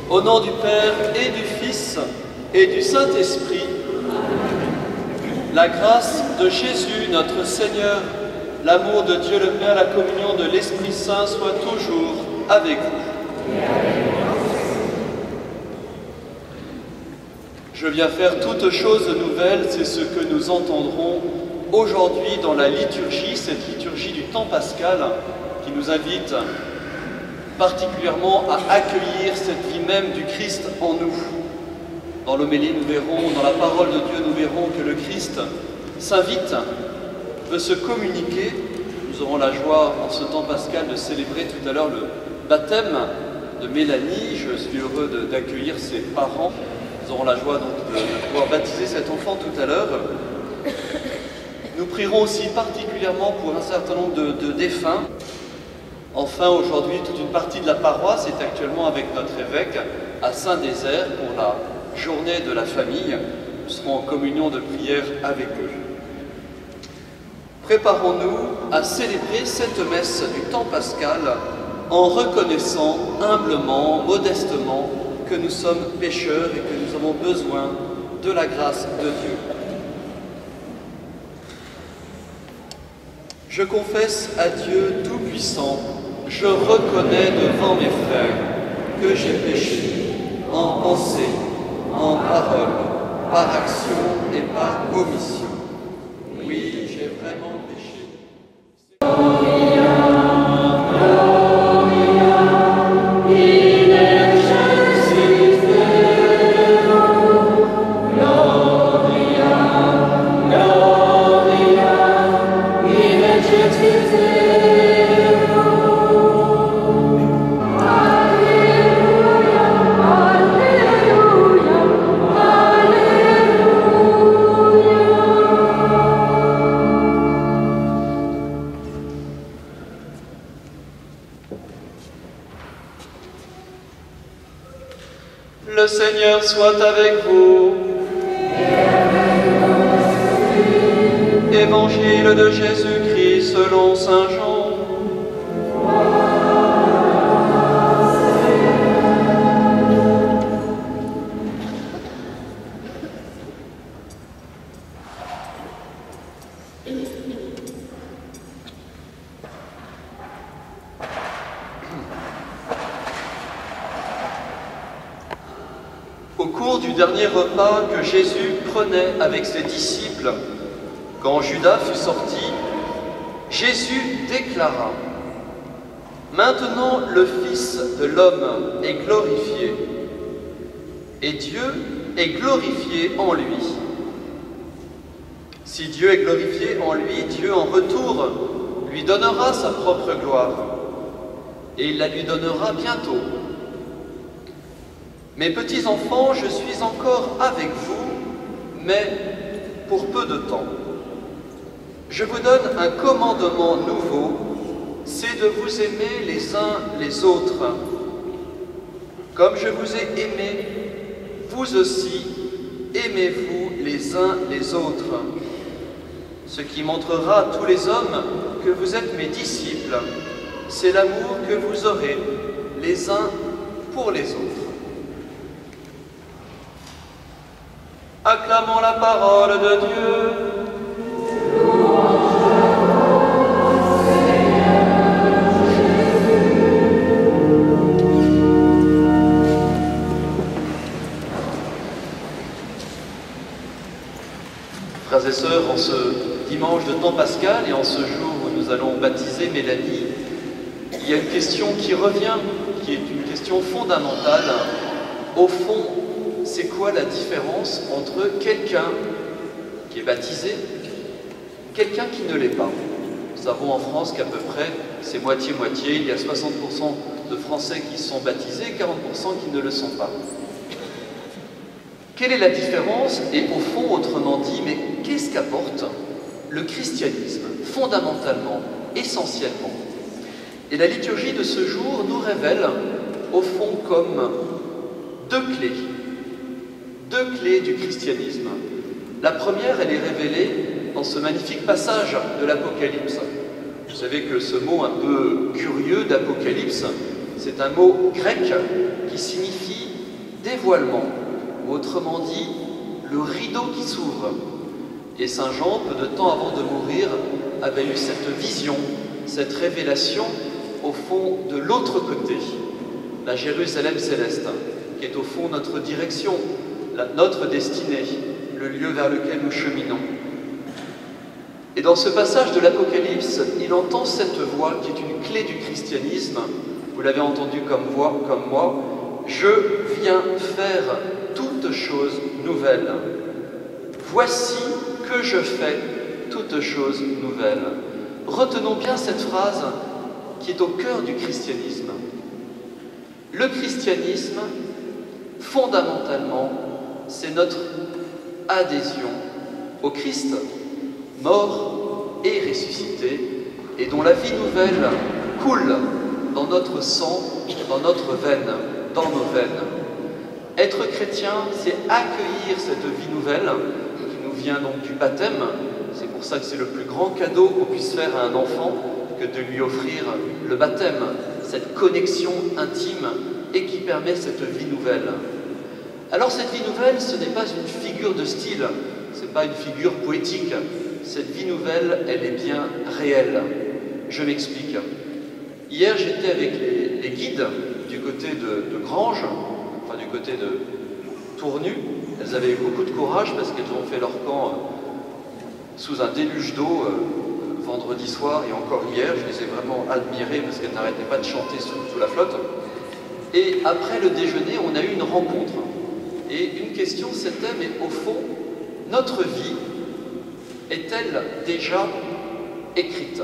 Au nom du Père et du Fils et du Saint-Esprit, la grâce de Jésus notre Seigneur, l'amour de Dieu le Père, la communion de l'Esprit Saint soit toujours avec vous. Je viens faire toutes choses nouvelles, c'est ce que nous entendrons aujourd'hui dans la liturgie, cette liturgie du temps pascal qui nous invite particulièrement à accueillir cette vie même du Christ en nous. Dans l'homélie, nous verrons, dans la parole de Dieu, nous verrons que le Christ s'invite, veut se communiquer. Nous aurons la joie, en ce temps pascal, de célébrer tout à l'heure le baptême de Mélanie. Je suis heureux d'accueillir ses parents. Nous aurons la joie donc de pouvoir baptiser cet enfant tout à l'heure. Nous prierons aussi particulièrement pour un certain nombre de défunts. Enfin, aujourd'hui, toute une partie de la paroisse est actuellement avec notre évêque à Saint-Désert pour la journée de la famille. Nous serons en communion de prière avec eux. Préparons-nous à célébrer cette messe du temps pascal en reconnaissant humblement, modestement, que nous sommes pécheurs et que nous avons besoin de la grâce de Dieu. Je confesse à Dieu Tout-Puissant, je reconnais devant mes frères que j'ai péché en pensée, en parole, par action et par omission. Oui, j'ai vraiment péché. Le Seigneur soit avec vous. Évangile de Jésus-Christ selon saint Jean. Au cours du dernier repas que Jésus prenait avec ses disciples, quand Judas fut sorti, Jésus déclara : « Maintenant le Fils de l'homme est glorifié, et Dieu est glorifié en lui. Si Dieu est glorifié en lui, Dieu en retour lui donnera sa propre gloire, et il la lui donnera bientôt. Mes petits enfants, je suis encore avec vous, mais pour peu de temps. Je vous donne un commandement nouveau, c'est de vous aimer les uns les autres. Comme je vous ai aimés, vous aussi, aimez-vous les uns les autres. Ce qui montrera à tous les hommes que vous êtes mes disciples, c'est l'amour que vous aurez les uns pour les autres. » Acclamons la parole de Dieu. Frères et sœurs, en ce dimanche de temps pascal et en ce jour où nous allons baptiser Mélanie, il y a une question qui revient, qui est une question fondamentale. Au fond, c'est quoi la différence entre quelqu'un qui est baptisé et quelqu'un qui ne l'est pas? Nous savons en France qu'à peu près c'est moitié-moitié, il y a 60% de Français qui sont baptisés et 40% qui ne le sont pas. Quelle est la différence? Et au fond, autrement dit, mais qu'est-ce qu'apporte le christianisme, fondamentalement, essentiellement? Et la liturgie de ce jour nous révèle, au fond, comme deux clés du christianisme. La première, elle est révélée dans ce magnifique passage de l'Apocalypse. Vous savez que ce mot un peu curieux d'Apocalypse, c'est un mot grec qui signifie dévoilement, ou autrement dit, le rideau qui s'ouvre. Et Saint Jean, peu de temps avant de mourir, avait eu cette vision, cette révélation, au fond, de l'autre côté, la Jérusalem céleste, qui est au fond notre direction, notre destinée, le lieu vers lequel nous cheminons. Et dans ce passage de l'Apocalypse, il entend cette voix qui est une clé du christianisme. Vous l'avez entendu comme moi, « Je viens faire toutes choses nouvelles. Voici que je fais toutes choses nouvelles. » Retenons bien cette phrase qui est au cœur du christianisme. Le christianisme, fondamentalement, c'est notre adhésion au Christ, mort et ressuscité, et dont la vie nouvelle coule dans notre sang, dans notre veine, dans nos veines. Être chrétien, c'est accueillir cette vie nouvelle qui nous vient donc du baptême. C'est pour ça que c'est le plus grand cadeau qu'on puisse faire à un enfant que de lui offrir le baptême, cette connexion intime et qui permet cette vie nouvelle. Alors cette vie nouvelle, ce n'est pas une figure de style, ce n'est pas une figure poétique. Cette vie nouvelle, elle est bien réelle. Je m'explique. Hier, j'étais avec les guides du côté de Granges, enfin du côté de Tournu. Elles avaient eu beaucoup de courage parce qu'elles ont fait leur camp sous un déluge d'eau vendredi soir et encore hier. Je les ai vraiment admirées parce qu'elles n'arrêtaient pas de chanter sous la flotte. Et après le déjeuner, on a eu une rencontre. Et une question, c'était, mais au fond, notre vie est-elle déjà écrite?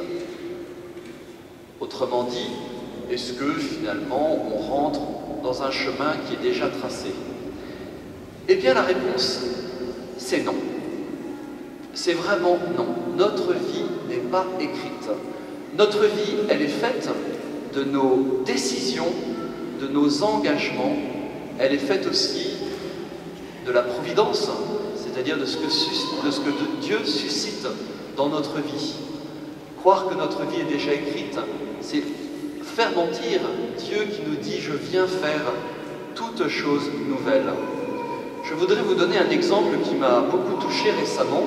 Autrement dit, est-ce que finalement on rentre dans un chemin qui est déjà tracé? Eh bien la réponse, c'est non. C'est vraiment non. Notre vie n'est pas écrite. Notre vie, elle est faite de nos décisions, de nos engagements. Elle est faite aussi de la providence, c'est-à-dire de ce que Dieu suscite dans notre vie. Croire que notre vie est déjà écrite, c'est faire mentir Dieu qui nous dit « Je viens faire toutes choses nouvelles ». Je voudrais vous donner un exemple qui m'a beaucoup touché récemment.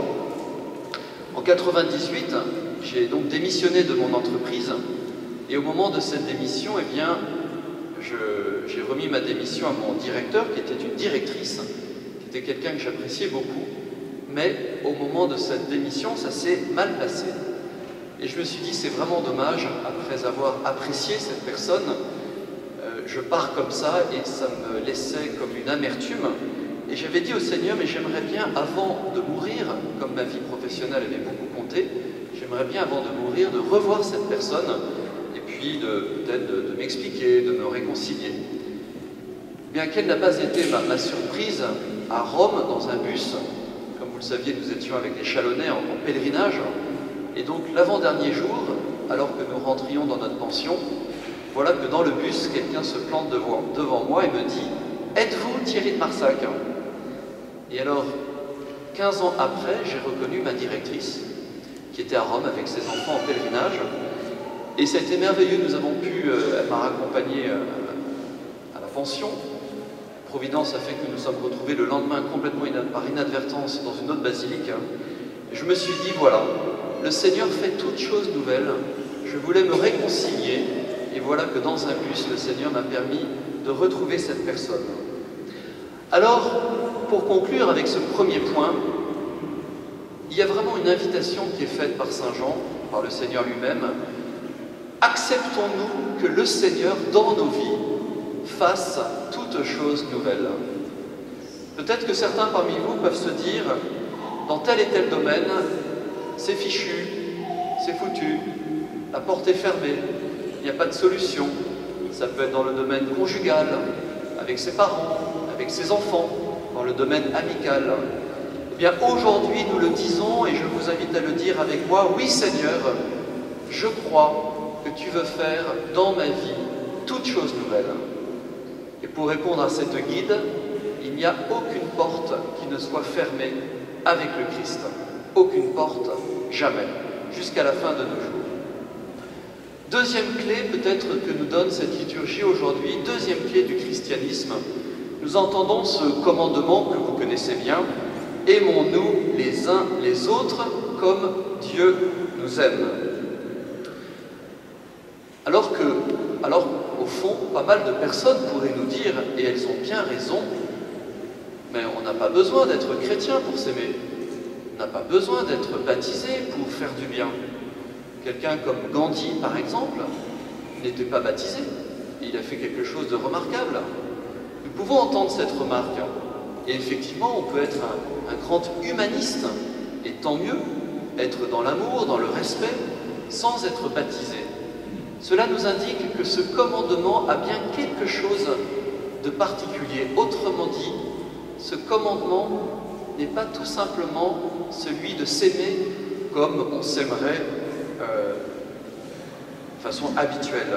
En 1998, j'ai donc démissionné de mon entreprise et au moment de cette démission, eh bien, j'ai remis ma démission à mon directeur qui était une directrice, qui était quelqu'un que j'appréciais beaucoup, mais au moment de cette démission, ça s'est mal passé. Et je me suis dit, c'est vraiment dommage, après avoir apprécié cette personne, je pars comme ça et ça me laissait comme une amertume. Et j'avais dit au Seigneur, mais j'aimerais bien, avant de mourir, comme ma vie professionnelle avait beaucoup compté, j'aimerais bien, avant de mourir, de revoir cette personne et puis peut-être de m'expliquer, de me réconcilier. Bien quelle n'a pas été ma surprise à Rome, dans un bus. Comme vous le saviez, nous étions avec les Chalonnais en pèlerinage. Et donc, l'avant-dernier jour, alors que nous rentrions dans notre pension, voilà que dans le bus, quelqu'un se plante devant moi et me dit « Êtes-vous Thierry de Marsac ?» Et alors, 15 ans après, j'ai reconnu ma directrice, qui était à Rome avec ses enfants en pèlerinage. Et ça a été merveilleux, nous avons pu, elle m'a raccompagné à la pension. Providence a fait que nous nous sommes retrouvés le lendemain complètement par inadvertance dans une autre basilique. Et je me suis dit, voilà, le Seigneur fait toutes choses nouvelles. Je voulais me réconcilier. Et voilà que dans un bus, le Seigneur m'a permis de retrouver cette personne. Alors, pour conclure avec ce premier point, il y a vraiment une invitation qui est faite par Saint Jean, par le Seigneur lui-même. Acceptons-nous que le Seigneur, dans nos vies, fasse toutes choses nouvelles. Peut-être que certains parmi vous peuvent se dire, dans tel et tel domaine, c'est fichu, c'est foutu, la porte est fermée, il n'y a pas de solution. Ça peut être dans le domaine conjugal, avec ses parents, avec ses enfants, dans le domaine amical. Eh bien, aujourd'hui, nous le disons, et je vous invite à le dire avec moi, oui Seigneur, je crois que tu veux faire dans ma vie toutes choses nouvelles. Et pour répondre à cette guide, il n'y a aucune porte qui ne soit fermée avec le Christ. Aucune porte, jamais, jusqu'à la fin de nos jours. Deuxième clé peut-être que nous donne cette liturgie aujourd'hui, deuxième clé du christianisme, nous entendons ce commandement que vous connaissez bien, « Aimons-nous les uns les autres comme Dieu nous aime ». Alors, au fond, pas mal de personnes pourraient nous dire, et elles ont bien raison, mais on n'a pas besoin d'être chrétien pour s'aimer. On n'a pas besoin d'être baptisé pour faire du bien. Quelqu'un comme Gandhi, par exemple, n'était pas baptisé. Il a fait quelque chose de remarquable. Nous pouvons entendre cette remarque. Et effectivement, on peut être un grand humaniste, et tant mieux, être dans l'amour, dans le respect, sans être baptisé. Cela nous indique que ce commandement a bien quelque chose de particulier. Autrement dit, ce commandement n'est pas tout simplement celui de s'aimer comme on s'aimerait de façon habituelle.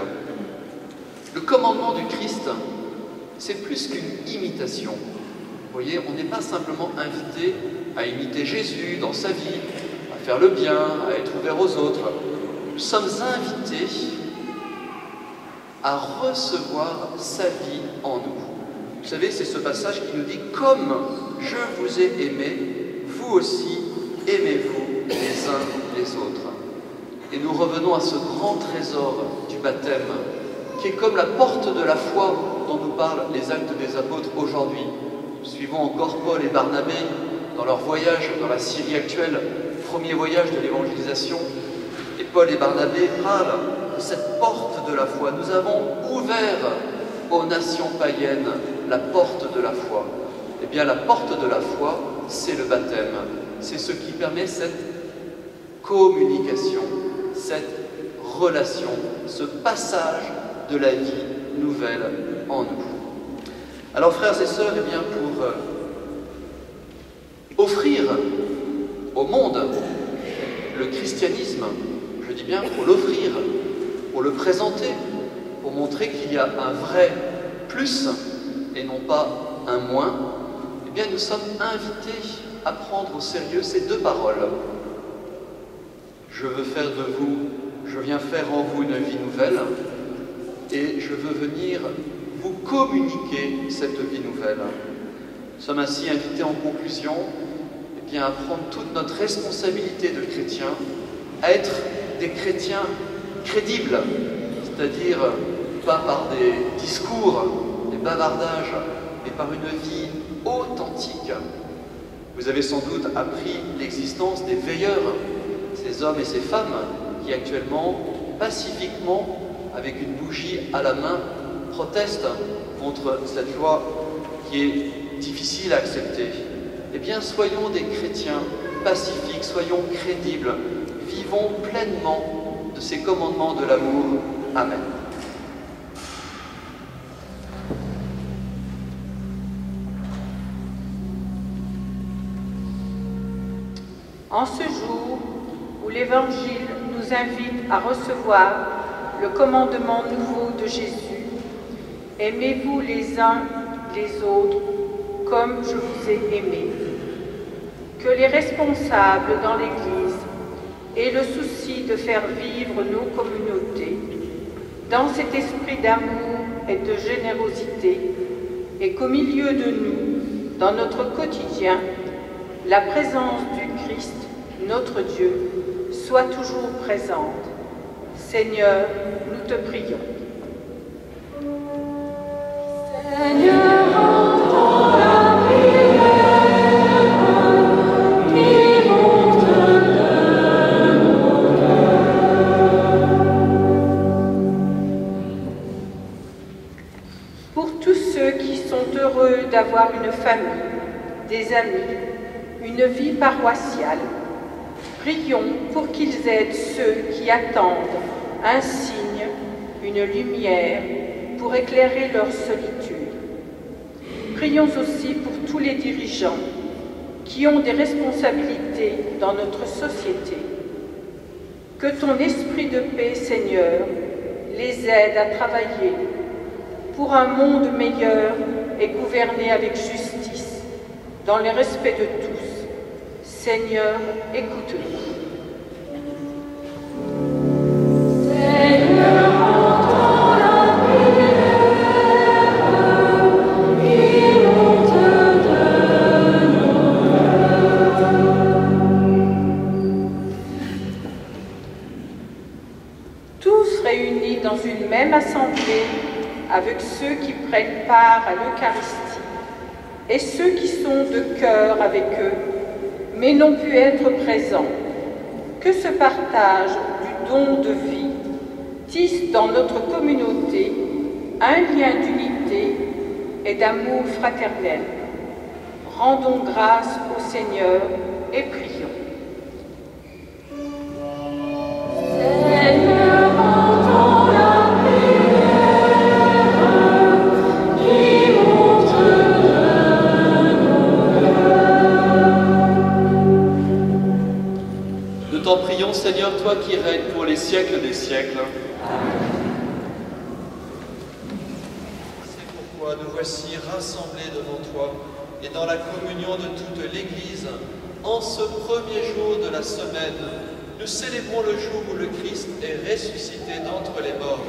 Le commandement du Christ, c'est plus qu'une imitation. Vous voyez, on n'est pas simplement invité à imiter Jésus dans sa vie, à faire le bien, à être ouvert aux autres. Nous sommes invités à recevoir sa vie en nous. Vous savez, c'est ce passage qui nous dit « Comme je vous ai aimé, vous aussi aimez-vous les uns les autres ». Et nous revenons à ce grand trésor du baptême, qui est comme la porte de la foi dont nous parlent les Actes des Apôtres aujourd'hui. Nous suivons encore Paul et Barnabé dans leur voyage dans la Syrie actuelle, premier voyage de l'évangélisation. Et Paul et Barnabé parlent de cette porte de la foi. Nous avons ouvert aux nations païennes la porte de la foi. Eh bien, la porte de la foi, c'est le baptême. C'est ce qui permet cette communication, cette relation, ce passage de la vie nouvelle en nous. Alors, frères et sœurs, eh bien, pour offrir au monde le christianisme, je dis bien pour l'offrir, pour le présenter, pour montrer qu'il y a un vrai plus et non pas un moins, eh bien, nous sommes invités à prendre au sérieux ces deux paroles. Je veux faire de vous, je viens faire en vous une vie nouvelle, et je veux venir vous communiquer cette vie nouvelle. Nous sommes ainsi invités en conclusion eh bien, à prendre toute notre responsabilité de chrétiens, à être des chrétiens crédibles, c'est-à-dire pas par des discours, des bavardages, mais par une vie authentique. Vous avez sans doute appris l'existence des veilleurs, ces hommes et ces femmes qui actuellement, pacifiquement, avec une bougie à la main, protestent contre cette loi qui est difficile à accepter. Eh bien, soyons des chrétiens pacifiques, soyons crédibles, vivons pleinement de ces commandements de l'amour. Amen. En ce jour où l'Évangile nous invite à recevoir le commandement nouveau de Jésus, aimez-vous les uns les autres comme je vous ai aimé. Que les responsables dans l'Église aient le souci de faire vivre nos communautés dans cet esprit d'amour et de générosité, et qu'au milieu de nous, dans notre quotidien, la présence du Christ, notre Dieu, soit toujours présente. Seigneur, nous te prions. Seigneur, entends la prière qui monte de nos cœurs. Pour tous ceux qui sont heureux d'avoir une famille, des amis, une vie paroissiale, prions pour qu'ils aident ceux qui attendent un signe, une lumière pour éclairer leur solitude. Prions aussi pour tous les dirigeants qui ont des responsabilités dans notre société. Que ton esprit de paix, Seigneur, les aide à travailler pour un monde meilleur et gouverné avec justice, dans le respect de tous. Seigneur, écoute-nous. Seigneur, entends la prière qui prennent part à l'Eucharistie et ceux qui sont de cœur avec eux, mais n'ont pu être présents, que ce partage du don de vie tisse dans notre communauté un lien d'unité et d'amour fraternel. Rendons grâce au Seigneur et prions. Seigneur, entends la prière qui monte de nos cœurs. Nous t'en prions, Seigneur, toi qui règnes pour les siècles des siècles. C'est pourquoi nous voici rassemblés devant toi et dans la communion de toute l'Église, en ce premier jour de la semaine, nous célébrons le jour où le Christ est ressuscité d'entre les morts.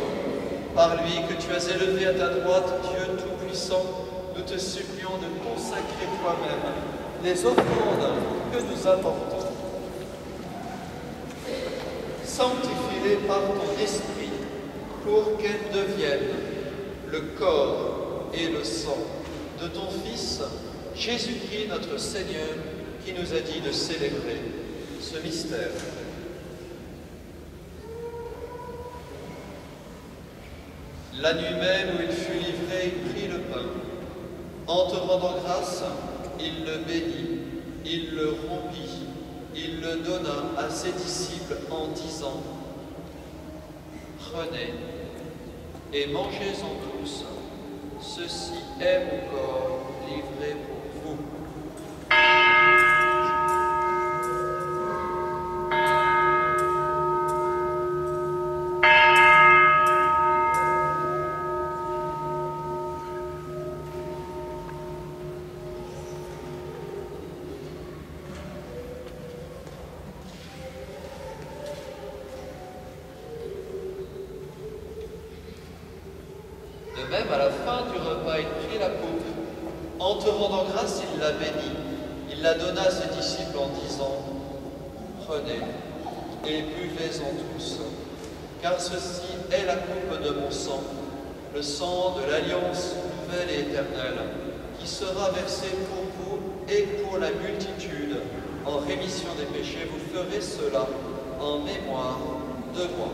Par lui que tu as élevé à ta droite, Dieu Tout-Puissant, nous te supplions de consacrer toi-même les offrandes que nous apportons. Sanctifie-les par ton esprit pour qu'elles deviennent le corps et le sang de ton Fils, Jésus-Christ notre Seigneur, qui nous a dit de célébrer ce mystère. La nuit même où il fut livré, il prit le pain. En te rendant grâce, il le bénit, il le rompit, il le donna à ses disciples en disant : « Prenez et mangez-en tous, ceci est mon corps livré pour vous. » De même, à la fin du repas, il prit la coupe. En te rendant grâce, il la bénit. Il la donna à ses disciples en disant : « Prenez et buvez-en tous, car ceci est la coupe de mon sang, le sang de l'alliance nouvelle et éternelle, qui sera versé pour vous et pour la multitude en rémission des péchés. Vous ferez cela en mémoire de moi. »